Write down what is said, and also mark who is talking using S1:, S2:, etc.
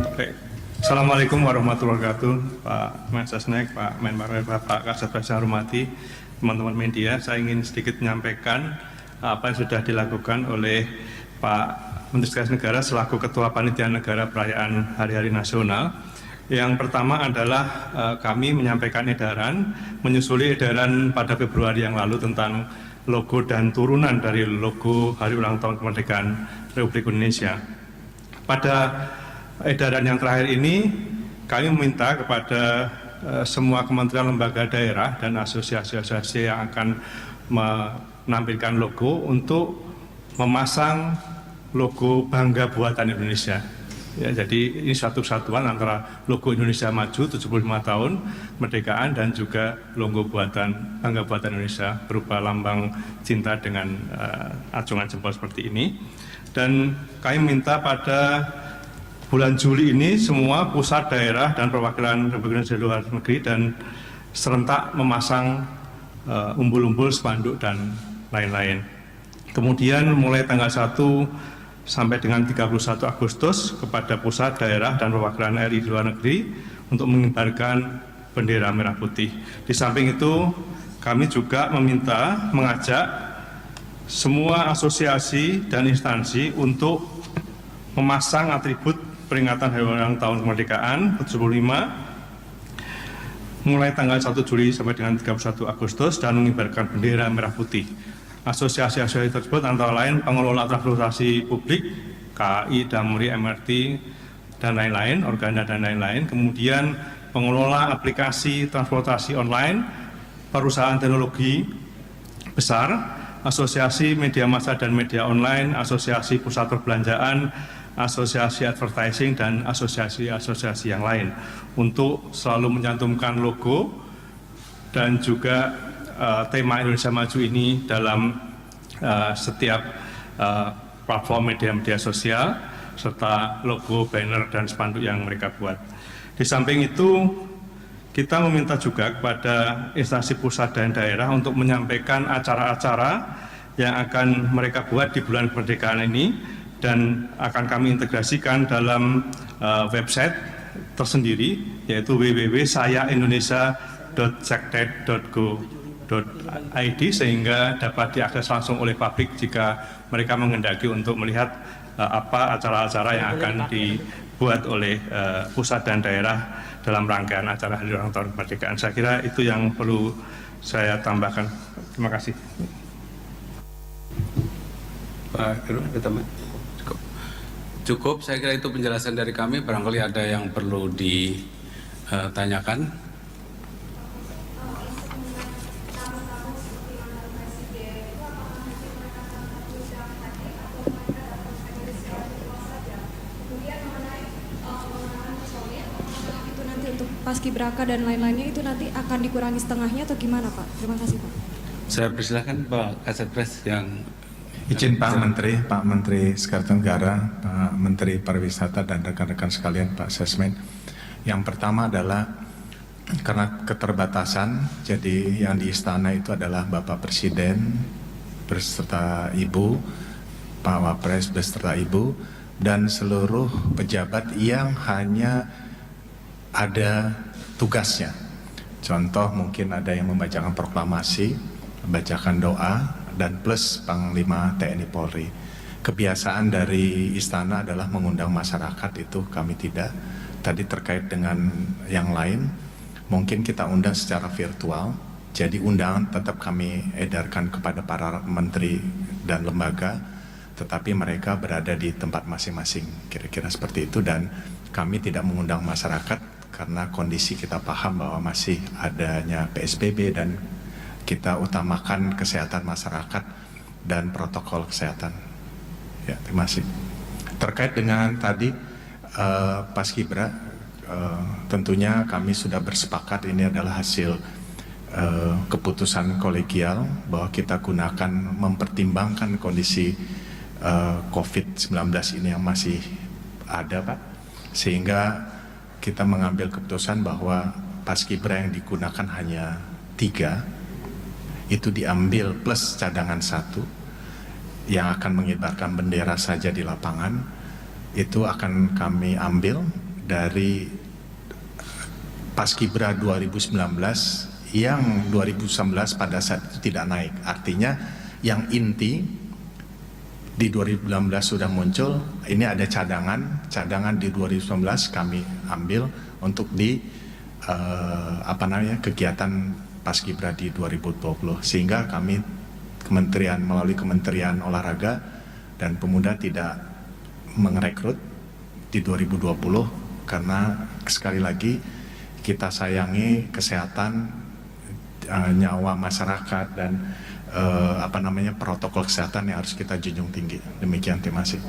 S1: Baik. Assalamualaikum warahmatullahi wabarakatuh, Pak Mensesnek, Pak Menparekraf, Pak Kasat yang hormati, teman-teman media. Saya ingin sedikit menyampaikan apa yang sudah dilakukan oleh Pak Menteri Sekretaris Negara selaku Ketua Panitia Negara Perayaan Hari-Hari Nasional. Yang pertama adalah kami menyampaikan edaran, menyusuli edaran pada Februari yang lalu tentang logo dan turunan dari logo Hari Ulang Tahun Kemerdekaan Republik Indonesia. Pada edaran yang terakhir ini, kami meminta kepada semua kementerian lembaga daerah dan asosiasi-asosiasi yang akan menampilkan logo untuk memasang logo Bangga Buatan Indonesia. Ya, jadi ini suatu kesatuan antara logo Indonesia Maju 75 tahun kemerdekaan dan juga logo buatan Bangga Buatan Indonesia berupa lambang cinta dengan acungan jempol seperti ini. Dan kami minta pada bulan Juli ini semua pusat daerah dan perwakilan Republik Indonesia di luar negeri dan serentak memasang umbul-umbul, spanduk dan lain-lain. Kemudian mulai tanggal 1 sampai dengan 31 Agustus kepada pusat daerah dan perwakilan RI di luar negeri untuk mengibarkan bendera merah putih. Di samping itu kami juga mengajak semua asosiasi dan instansi untuk memasang atribut peringatan Hari Ulang Tahun Kemerdekaan 75 mulai tanggal 1 Juli sampai dengan 31 Agustus dan mengibarkan bendera merah putih. Asosiasi-asosiasi tersebut antara lain pengelola transportasi publik, KAI, Damri, MRT, dan lain-lain, Organda dan lain-lain. Kemudian pengelola aplikasi transportasi online, perusahaan teknologi besar, asosiasi media massa dan media online, asosiasi pusat perbelanjaan, asosiasi advertising, dan asosiasi-asosiasi yang lain untuk selalu mencantumkan logo dan juga tema Indonesia Maju ini dalam setiap platform media-media sosial serta logo, banner, dan spanduk yang mereka buat. Di samping itu, kita meminta juga kepada instansi pusat dan daerah untuk menyampaikan acara-acara yang akan mereka buat di bulan kemerdekaan ini dan akan kami integrasikan dalam website tersendiri yaitu www.sayaindonesia.sekted.go.id sehingga dapat diakses langsung oleh publik jika mereka menghendaki untuk melihat apa acara-acara yang akan dibuat oleh pusat dan daerah dalam rangkaian acara Hari Ulang Tahun Kemerdekaan. Saya kira itu yang perlu saya tambahkan. Terima kasih.
S2: Pak Heru, ada tambahan? Cukup, saya kira itu penjelasan dari kami. Barangkali ada yang perlu ditanyakan.
S3: Paskibraka dan lain-lainnya itu nanti akan dikurangi setengahnya atau gimana Pak? Terima kasih Pak.
S2: Saya persilahkan Pak Kasat Pres yang
S4: izin Pak Menteri Sekretaris Negara, Pak Menteri Pariwisata dan rekan-rekan sekalian, Pak Sesmen. Yang pertama adalah karena keterbatasan, jadi yang di istana itu adalah Bapak Presiden beserta Ibu, Pak Wapres beserta Ibu, dan seluruh pejabat yang hanya ada tugasnya. Contoh mungkin ada yang membacakan proklamasi, membacakan doa, dan plus Panglima TNI Polri. Kebiasaan dari istana adalah mengundang masyarakat, itu kami tidak. Tadi terkait dengan yang lain, mungkin kita undang secara virtual. Jadi undangan tetap kami edarkan kepada para menteri dan lembaga, tetapi mereka berada di tempat masing-masing, kira-kira seperti itu. Dan kami tidak mengundang masyarakat karena kondisi kita paham bahwa masih adanya PSBB dan kita utamakan kesehatan masyarakat dan protokol kesehatan. Ya, terima kasih. Terkait dengan tadi Paskibra, tentunya kami sudah bersepakat ini adalah hasil keputusan kolegial bahwa kita gunakan mempertimbangkan kondisi COVID-19 ini yang masih ada, Pak, sehingga kita mengambil keputusan bahwa Paskibra yang digunakan hanya 3, itu diambil plus cadangan 1 yang akan mengibarkan bendera saja di lapangan, itu akan kami ambil dari Paskibra 2019 yang 2019 pada saat itu tidak naik. Artinya yang inti di 2019 sudah muncul, ini ada cadangan di 2019 kami ambil untuk di kegiatan Paskibra di 2020, sehingga kami melalui Kementerian Olahraga dan Pemuda tidak merekrut di 2020 karena sekali lagi kita sayangi kesehatan nyawa masyarakat dan protokol kesehatan yang harus kita junjung tinggi. Demikian, terima kasih.